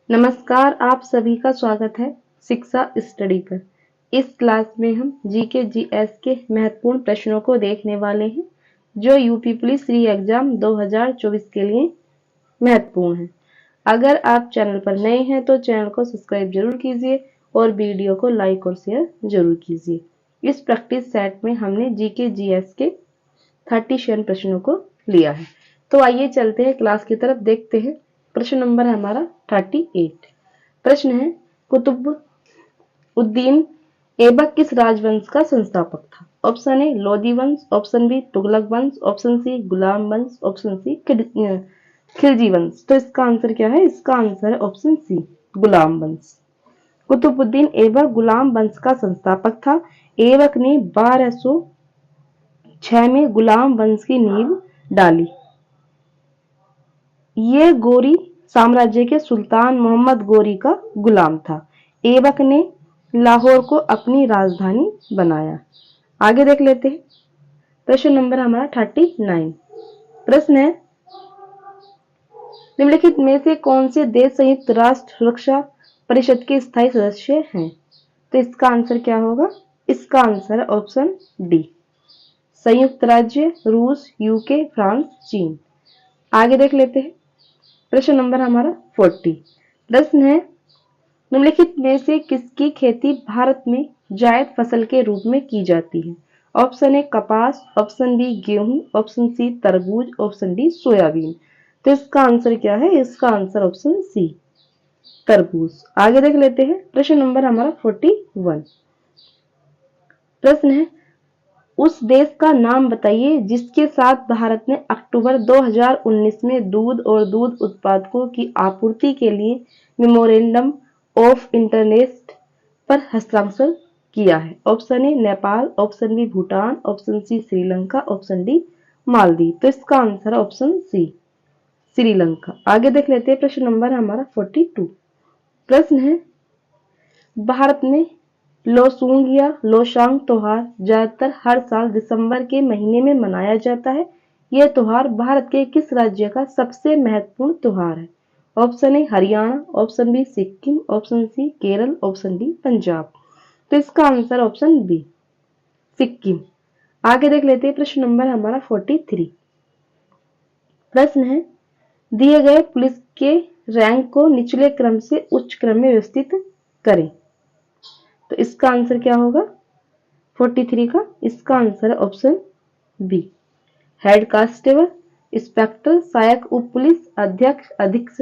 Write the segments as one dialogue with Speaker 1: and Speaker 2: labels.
Speaker 1: नमस्कार, आप सभी का स्वागत है शिक्षा स्टडी पर। इस क्लास में हम जीके जीएस के महत्वपूर्ण प्रश्नों को देखने वाले हैं जो यूपी पुलिस री एग्जाम 2024 के लिए महत्वपूर्ण है। अगर आप चैनल पर नए हैं तो चैनल को सब्सक्राइब जरूर कीजिए और वीडियो को लाइक और शेयर जरूर कीजिए। इस प्रैक्टिस सेट में हमने जीके जीएस के 37 प्रश्नों को लिया है। तो आइए चलते हैं क्लास की तरफ, देखते हैं। प्रश्न नंबर है हमारा 38। प्रश्न है, कुतुबुद्दीन ऐबक किस राजवंश का संस्थापक था? ऑप्शन ए लोदी वंश, ऑप्शन बी तुगलक वंश, ऑप्शन सी गुलाम वंश, ऑप्शन सी खिलजी वंश। तो इसका आंसर क्या है? इसका आंसर है ऑप्शन सी गुलाम वंश। कुतुबुद्दीन ऐबक गुलाम वंश का संस्थापक था। ऐबक ने 1206 में गुलाम वंश की नींव डाली। ये गोरी साम्राज्य के सुल्तान मोहम्मद गोरी का गुलाम था। ऐबक ने लाहौर को अपनी राजधानी बनाया। आगे देख लेते हैं। प्रश्न नंबर हमारा 39। प्रश्न है, निम्नलिखित में से कौन से देश संयुक्त राष्ट्र सुरक्षा परिषद के स्थायी सदस्य हैं? तो इसका आंसर क्या होगा? इसका आंसर है ऑप्शन डी संयुक्त राज्य, रूस, यूके, फ्रांस, चीन। आगे देख लेते हैं। प्रश्न नंबर हमारा 40। प्रश्न है, निम्नलिखित में से किसकी खेती भारत में जायद फसल के रूप में की जाती है? ऑप्शन ए कपास, ऑप्शन बी गेहूं, ऑप्शन सी तरबूज, ऑप्शन डी सोयाबीन। तो इसका आंसर क्या है? इसका आंसर ऑप्शन सी तरबूज। आगे देख लेते हैं। प्रश्न नंबर हमारा 41। प्रश्न है, उस देश का नाम बताइए जिसके साथ भारत ने अक्टूबर 2019 में दूध और दूध उत्पादकों की आपूर्ति के लिए मेमोरेंडम ऑफ इंटरनेस्ट पर हस्ताक्षर किया है। Option A Nepal, option B Bhutan, option C Sri Lanka, option D Maldives. तो इसका आंसर है ऑप्शन सी श्रीलंका। आगे देख लेते हैं। प्रश्न नंबर हमारा 42। प्रश्न है, भारत में लोसूंग या लोसांग त्योहार ज्यादातर हर साल दिसंबर के महीने में मनाया जाता है। यह त्योहार भारत के किस राज्य का सबसे महत्वपूर्ण त्योहार है? Option A Haryana, option B Sikkim, option C Kerala, option D Punjab. तो इसका आंसर ऑप्शन बी सिक्किम। आगे देख लेते हैं। प्रश्न नंबर हमारा 43। प्रश्न है, दिए गए पुलिस के रैंक को निचले क्रम से उच्च क्रम में व्यवस्थित करें। तो इसका आंसर क्या होगा 43 का? इसका आंसर है option B head constable, inspector, सहायक उप पुलिस अध्यक्ष,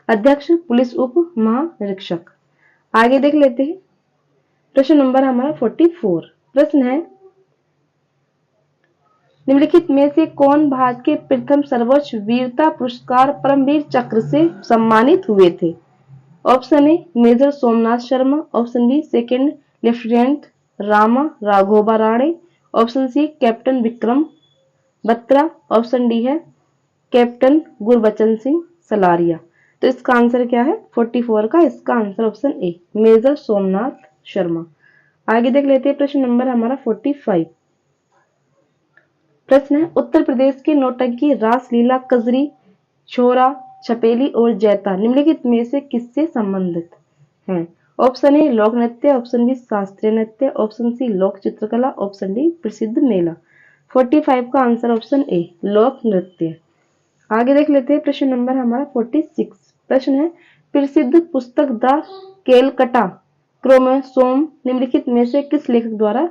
Speaker 1: अध्यक्ष पुलिस उप महानिरीक्षक। आगे देख लेते हैं। प्रश्न नंबर हमारा 44। प्रश्न है, निम्नलिखित में से कौन भारत के प्रथम सर्वोच्च वीरता पुरस्कार परमवीर चक्र से सम्मानित हुए थे? Option A major Somnath Sharma, option B second lieutenant Rama Raghoba Rane, option C captain Vikram Batra, option D है कैप्टन गुरबचन सिंह सलारिया। तो इसका आंसर क्या है 44 का? इसका answer option A major Somnath Sharma. आगे देख लेते हैं। प्रश्न नंबर हमारा 45। प्रश्न है, उत्तर प्रदेश के नौटंकी रासलीला कजरी, छोरा, छपेली और जैता निम्नलिखित में से किससे संबंधित हैं? ऑप्शन ए लोक नृत्य, ऑप्शन बी शास्त्रीय नृत्य, ऑप्शन सी लोक चित्रकला, ऑप्शन डी प्रसिद्ध मेला। 45 का आंसर ऑप्शन ए लोक नृत्य। आगे देख लेते हैं। प्रश्न नंबर हमारा 46। प्रश्न है, प्रसिद्ध पुस्तक द केलकटा क्रोमोसोम निम्नलिखित में से किस लेखक द्वारा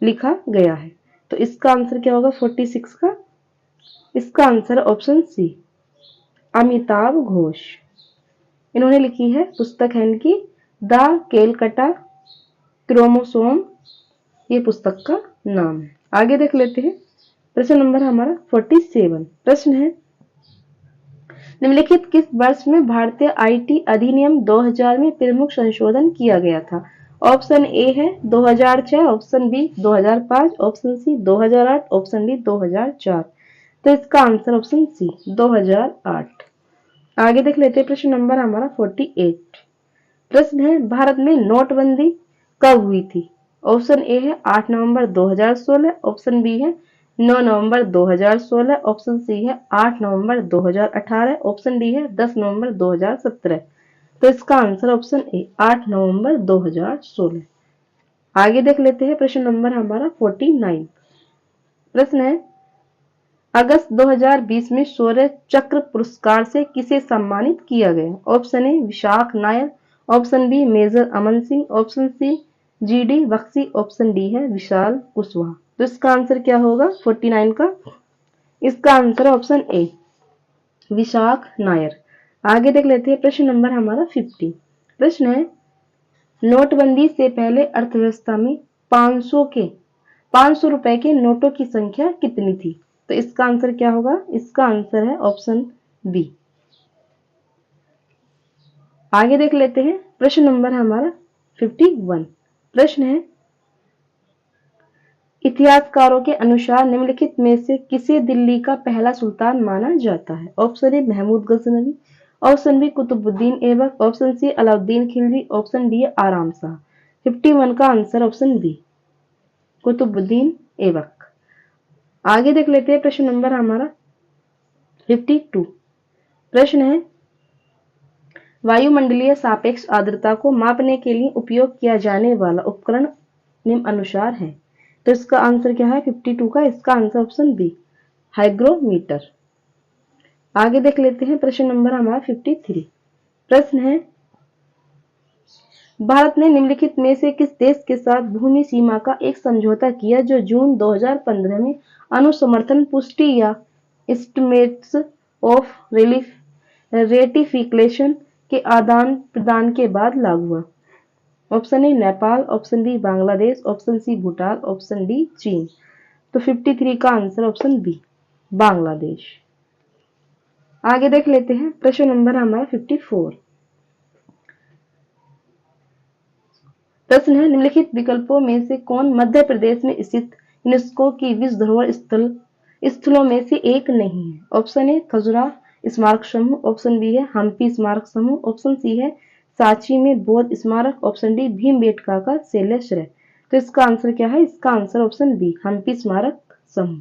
Speaker 1: लिखा गया है? तो इसका आंसर क्या होगा 46 का? इसका answer option C Amitabh Ghosh. इन्होंने लिखी है पुस्तक है इनकी द केलकटा क्रोमोसोम, ये पुस्तक का नाम है। आगे देख लेते हैं। प्रश्न नंबर हमारा 47। प्रश्न है, निम्नलिखित किस वर्ष में भारतीय आईटी अधिनियम 2000 में प्रमुख संशोधन किया गया था? ऑप्शन ए है 2006, option B 2005, option C 2008, option D 2004। तो इसका आंसर ऑप्शन सी 2008। आगे देख लेते हैं। प्रश्न नंबर हमारा 48। प्रश्न है, भारत में नोटबंदी कब हुई थी? ऑप्शन ए है 8 नवंबर 2016, ऑप्शन बी है 9 नवंबर 2016, ऑप्शन सी है 8 नवंबर 2018, ऑप्शन डी है 10 नवंबर 2017। तो इसका आंसर ऑप्शन ए 8 नवंबर 2016। आगे देख लेते हैं प्रश्न नंबर हमारा 49। प्रश्न है अगस्त 2020 में शौर्य चक्र पुरस्कार से किसे सम्मानित किया गया? Option A Vishakh Nair, option B major Aman Singh, option C GD Bakshi, option D है विशाल कुशवाहा। तो इसका आंसर क्या होगा 49 का? इसका answer option A Vishakh Nair. आगे देख लेते हैं प्रश्न नंबर हमारा 50। प्रश्न है नोटबंदी से पहले अर्थव्यवस्था में 500 रुपए के नोटों की संख्या कितनी थी? तो इसका आंसर क्या होगा? इसका आंसर है ऑप्शन बी। आगे देख लेते हैं प्रश्न नंबर हमारा 51। प्रश्न है इतिहासकारों के अनुसार निम्नलिखित में से किसे दिल्ली का पहला सुल्तान माना जाता है? Option A Mahmud Ghaznavi, option B Qutubuddin Aibak, option C Alauddin Khilji, option D है आराम शाह। 51 का answer option B Qutubuddin Aibak. आगे देख लेते हैं प्रश्न नंबर हमारा 52। प्रश्न है वायुमंडलीय सापेक्ष आर्द्रता को मापने के लिए उपयोग किया जाने वाला उपकरण निम्न अनुसार है। तो इसका आंसर क्या है 52 का? इसका आंसर ऑप्शन बी हाइग्रोमीटर। आगे देख लेते हैं प्रश्न नंबर हमारा 53। प्रश्न है भारत ने निम्नलिखित में से किस देश के साथ भूमि सीमा का एक समझौता किया जो जून 2015 में अनुसमर्थन पुष्टि या एस्टिमेट्स ऑफ रेटिफिकेशन के आदान प्रदान के बाद लागू हुआ? Option A Nepal, option B Bangladesh, option C Bhutan, option D चीन। तो 53 का आंसर ऑप्शन बी बांग्लादेश। आगे देख लेते हैं प्रश्न नंबर हमारा 54। प्रश्न है निम्नलिखित विकल्पों में से कौन मध्य प्रदेश में स्थित यूनेस्को की विश्व धरोहर स्थलों में से एक नहीं है? ऑप्शन ए खजुराहो स्मारक समूह, ऑप्शन बी है हम्पी स्मारक समूह, ऑप्शन सी है सांची में बौद्ध स्मारक, ऑप्शन डी भीमबेटका का शैलेश्वर। तो इसका आंसर क्या है? इसका आंसर ऑप्शन बी हम्पी स्मारक समूह।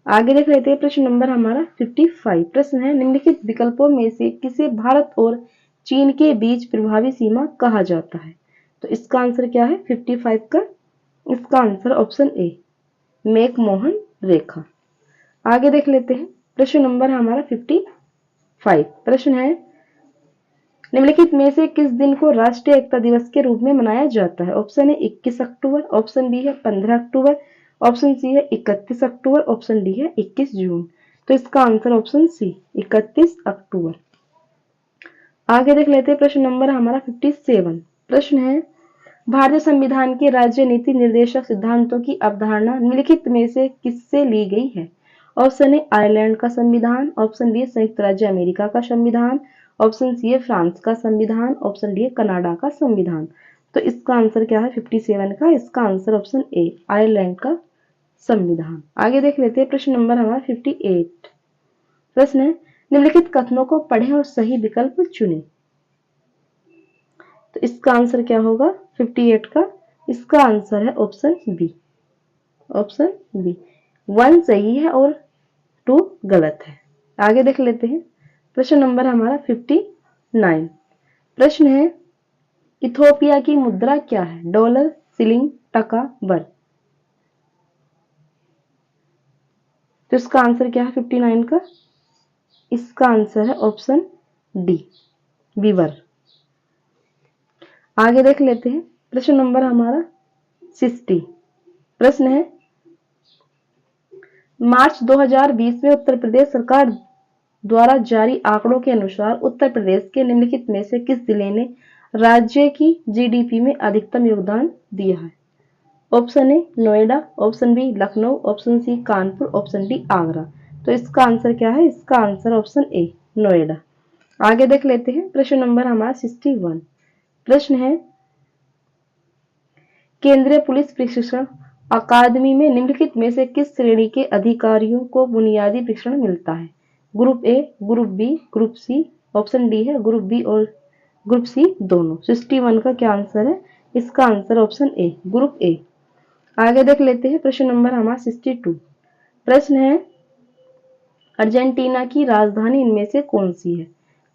Speaker 1: आगे देख लेते हैं प्रश्न नंबर हमारा 55। प्रश्न है निम्नलिखित विकल्पों में से किसे भारत और चीन के बीच प्रभावी सीमा कहा जाता है? तो इसका आंसर क्या है 55 का? इसका आंसर ऑप्शन ए मैकमोहन रेखा। आगे देख लेते हैं प्रश्न नंबर हमारा 55। प्रश्न है निम्नलिखित में से किस दिन को राष्ट्रीय एकता दिवस के रूप में मनाया जाता है? ऑप्शन ए 21 अक्टूबर, ऑप्शन बी है 15 अक्टूबर, ऑप्शन सी है 31 अक्टूबर, ऑप्शन डी है 21 जून। तो इसका आंसर ऑप्शन सी 31 अक्टूबर। आगे देख लेते हैं प्रश्न नंबर हमारा 57। प्रश्न है भारतीय संविधान के राज्य नीति निर्देशक सिद्धांतों की अवधारणा निम्नलिखित में से किससे ली गई है? ऑप्शन ए आयरलैंड का संविधान, ऑप्शन बी संयुक्त राज्य अमेरिका का संविधान, ऑप्शन सी है फ्रांस का संविधान, ऑप्शन डी है कनाडा का संविधान। तो इसका आंसर क्या है 57 का? इसका आंसर ऑप्शन ए आयरलैंड का संविधान। आगे देख लेते हैं प्रश्न नंबर हमारा 58। प्रश्न है निम्नलिखित कथनों को पढ़ें और सही विकल्प चुनें। तो इसका आंसर क्या होगा 58 का? इसका आंसर है ऑप्शन बी। ऑप्शन बी 1 सही है और 2 गलत है। आगे देख लेते हैं प्रश्न नंबर हमारा 59। प्रश्न है इथोपिया की मुद्रा क्या है? डॉलर, शिलिंग, टका, बर। तो इसका आंसर क्या है 59 का? इसका आंसर है ऑप्शन डी बीवर। आगे देख लेते हैं प्रश्न नंबर हमारा 60। प्रश्न है मार्च 2020 में उत्तर प्रदेश सरकार द्वारा जारी आंकड़ों के अनुसार उत्तर प्रदेश के निम्नलिखित में से किस जिले ने राज्य की जीडीपी में अधिकतम योगदान दिया है? Option A Noida, option B Lucknow, option C Kanpur, option D Agra. तो इसका आंसर क्या है? इसका आंसर ऑप्शन ए नोएडा। आगे देख लेते हैं प्रश्न नंबर हमारा 61। प्रश्न है केंद्रीय पुलिस प्रशिक्षण अकादमी में निम्नलिखित में से किस श्रेणी के अधिकारियों को बुनियादी प्रशिक्षण मिलता है? Group A, group B, group C, option D है ग्रुप बी और ग्रुप सी दोनों। 61 का क्या आंसर है? इसका answer option A group A. आगे देख लेते हैं प्रश्न नंबर हमारा 62। प्रश्न है अर्जेंटीना की राजधानी इनमें से कौन सी है?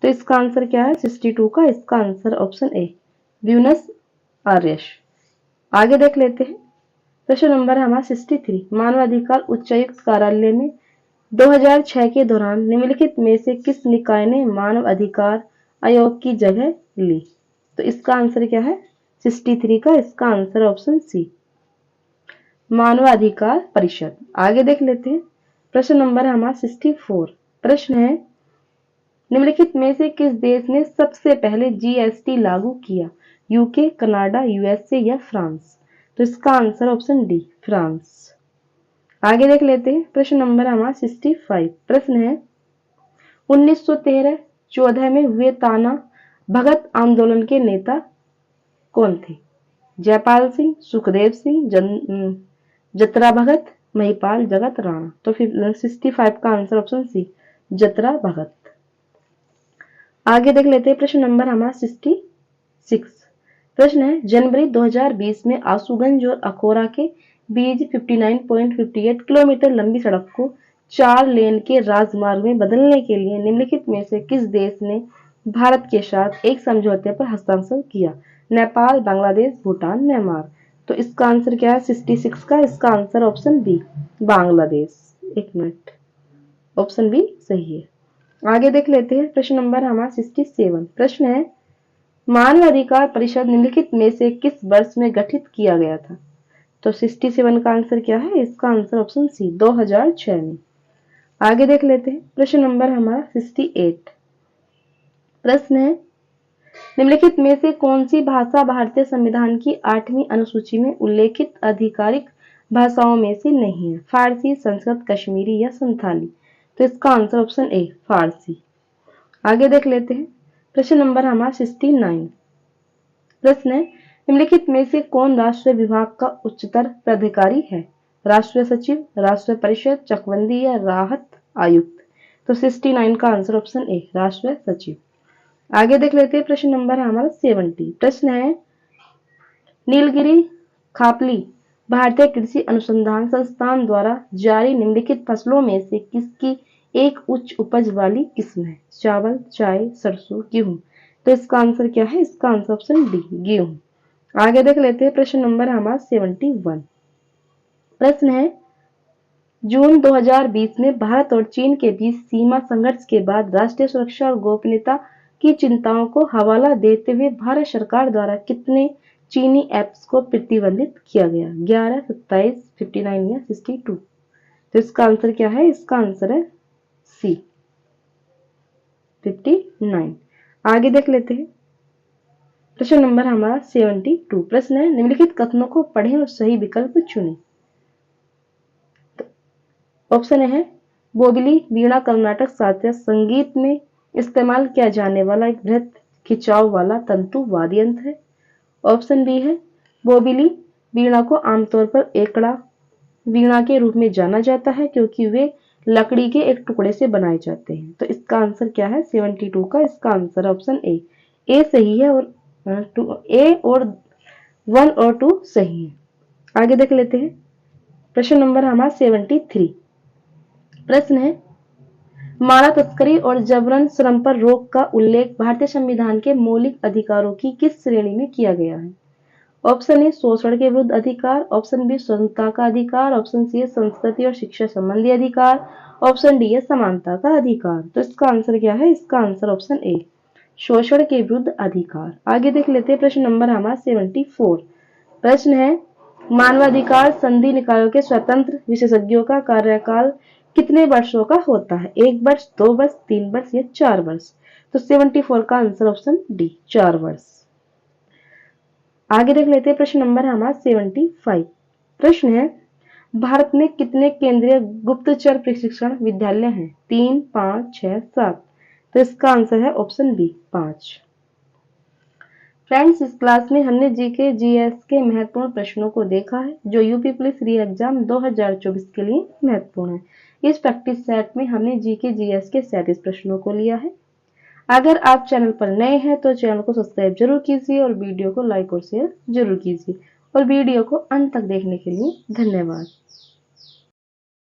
Speaker 1: तो इसका आंसर क्या है 62 का? इसका आंसर ऑप्शन ए ब्यूनस आयर्स। आगे देख लेते हैं। प्रश्न नंबर है हमारा 63। मानवाधिकार उच्चायुक्त कार्यालय में 2006 के दौरान निम्नलिखित में से किस निकाय ने मानव अधिकार आयोग की जगह ली? तो इसका आंसर क्या है 63 का? इसका आंसर ऑप्शन सी मानवाधिकार परिषद। आगे देख लेते हैं। प्रश्न नंबर है हमारा 64। प्रश्न है निम्नलिखित में से किस देश ने सबसे पहले जीएसटी लागू किया? यूके, कनाडा, यूएसए या फ्रांस? तो इसका आंसर ऑप्शन डी फ्रांस। आगे देख लेते हैं। प्रश्न नंबर हमारा 65। प्रश्न है 1913-14 में हुए ताना भगत आंदोलन के नेता कौन थे? जयपाल सिंह, सुखदेव सिंह, जतरा भगत, महिपाल जगत राणा? तो फिर 65 का आंसर ऑप्शन सी जतरा भगत। आगे देख लेते हैं। प्रश्न नंबर हमारा 66। प्रश्न है जनवरी 2020 में आशुगंज और अखौरा के बीच 59.58 किलोमीटर लंबी सड़क को 4 लेन के राजमार्ग में बदलने के लिए निम्नलिखित में से किस देश ने भारत के साथ एक समझौते पर हस्ताक्षर किया? नेपाल, बांग्लादेश, भूटान, म्यांमार? तो इसका आंसर क्या है 66 का? इसका आंसर ऑप्शन बी बांग्लादेश। एक मिनट, ऑप्शन बी सही है। आगे देख लेते हैं। प्रश्न नंबर हमारा 67। प्रश्न है मानव अधिकार परिषद निम्नलिखित में से किस वर्ष में गठित किया गया था? तो 67 का आंसर क्या है? इसका आंसर ऑप्शन सी 2006 में। आगे देख लेते हैं। प्रश्न नंबर हमारा 68। प्रश्न है निम्नलिखित में से कौन सी भाषा भारतीय संविधान की 8वीं अनुसूची में उल्लेखित आधिकारिक भाषाओं में से नहीं है? फारसी, संस्कृत, कश्मीरी या संथाली? तो इसका आंसर ऑप्शन ए फारसी। आगे देख लेते हैं। प्रश्न नंबर हमारा 69। प्रश्न है निम्नलिखित में से कौन राष्ट्रीय विभाग का उच्चतर पदाधिकारी है? राष्ट्रीय सचिव, राष्ट्रीय परिषद, चकबंदी या राहत आयुक्त? तो 69 का आंसर ऑप्शन ए राष्ट्रीय सचिव। आगे देख लेते हैं। प्रश्न नंबर हमारा 70। प्रश्न है नीलगिरी खापली भारतीय कृषि अनुसंधान संस्थान द्वारा जारी निम्नलिखित फसलों में से किसकी एक उच्च उपज वाली किस्म है? चावल, चाय, सरसों, गेहूं? तो इसका आंसर क्या है? इसका आंसर ऑप्शन डी गेहूं। आगे देख लेते हैं। प्रश्न नंबर हमारा 71। प्रश्न है जून 2020 में भारत और चीन के बीच सीमा संघर्ष के बाद राष्ट्रीय सुरक्षा और गोपनीयता की चिंताओं को हवाला देते हुए भारत सरकार द्वारा कितने चीनी ऐप्स को प्रतिबंधित किया गया? 11, 27, 59 या 62? तो इसका आंसर क्या है? इसका आंसर है सी 59। आगे देख लेते हैं। प्रश्न नंबर हमारा 72। प्रश्न है निम्नलिखित कथनों को पढ़ें और सही विकल्प चुनें। ऑप्शन है बोबिली वीणा कर्नाटक शास्त्रीय संगीत में इस्तेमाल किया जाने वाला एक बृहत खिंचाव वाला तंतु वाद्य यंत्र है। ऑप्शन बी है बोबिली वीणा को आमतौर पर एकड़ा वीणा के रूप में जाना जाता है क्योंकि वे लकड़ी के एक टुकड़े से बनाए जाते हैं। तो इसका आंसर क्या है 72 का? इसका आंसर ऑप्शन ए सही है और ए और 1 और 2 सही है। आगे देख लेते हैं। प्रश्न नंबर हमारा 73। प्रश्न है मानव तस्करी और जबरन श्रम पर रोक का उल्लेख भारतीय संविधान के मौलिक अधिकारों की किस श्रेणी में किया गया है? ऑप्शन ए शोषण के विरुद्ध अधिकार, ऑप्शन बी स्वतंत्रता का अधिकार, ऑप्शन सी संस्कृति और शिक्षा संबंधी अधिकार, ऑप्शन डी है समानता का अधिकार? तो इसका आंसर क्या है? इसका आंसर ऑप्शन ए शोषण के विरुद्ध अधिकार। आगे देख लेते हैं। प्रश्न नंबर हमारा 74। प्रश्न है मानवाधिकार संधि निकायों के स्वतंत्र विशेषज्ञों का कार्यकाल कितने वर्षों का होता है? 1 वर्ष, 2 वर्ष, 3 वर्ष या 4 वर्ष? तो 74 का आंसर ऑप्शन डी 4 वर्ष। आगे देख लेते हैं। प्रश्न नंबर हमारा 75। प्रश्न है भारत में कितने केंद्रीय गुप्तचर प्रशिक्षण विद्यालय हैं? 3, 5, 6, 7? तो इसका आंसर है ऑप्शन बी 5। फ्रेंड्स, इस क्लास में हमने जीके जीएस के महत्वपूर्ण प्रश्नों को देखा है जो यूपी पुलिस री एग्जाम 2024 के लिए महत्वपूर्ण है। इस प्रैक्टिस सेट में हमने जीके जीएस के 37 प्रश्नों को लिया है। अगर आप चैनल पर नए हैं तो चैनल को सब्सक्राइब जरूर कीजिए और वीडियो को लाइक और शेयर जरूर कीजिए और वीडियो को अंत तक देखने के लिए धन्यवाद।